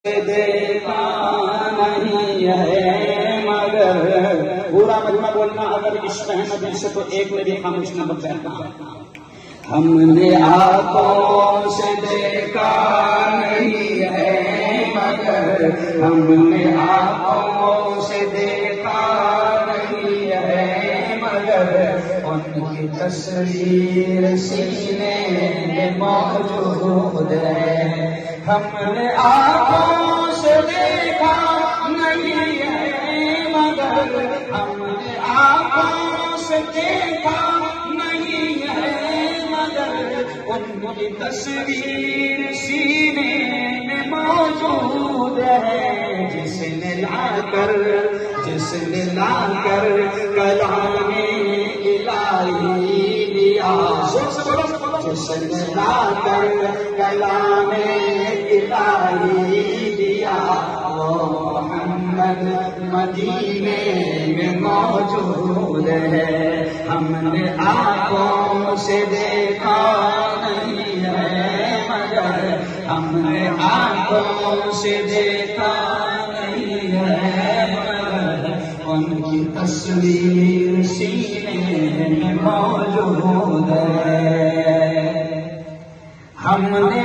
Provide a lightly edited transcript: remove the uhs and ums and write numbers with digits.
دیکھا نہیں ہے مگر پورا مجمع بولنا، اگر عشق ہے نبی سے تو ایک میں بھی خاموش نہ بچ جاتا۔ ہم نے آنکھوں سے دیکھا نہیں ہے مگر، ہم نے آنکھوں سے دیکھا نہیں ہے مگر، ان کی تصویر سینے میں موجود ہے۔ ہم نے آنکھوں سے دیکھا نہیں ہے مگر، ہم نے آنکھوں سے دیکھا نہیں ہے مگر، ان کی تصویر سینے میں موجود ہے۔ جس نے لا کر کلام الہی دیا، جس نے لا کر کلام الہی دیا، وہ محمد مدینے میں موجود ہے۔ ہم نے آنکھوں سے دیکھا نہیں ہے مگر، ہم نے آنکھوں سے دیکھا نہیں ہے مگر، ان کی تصویر سینے میں موجود ہے۔ ہم نے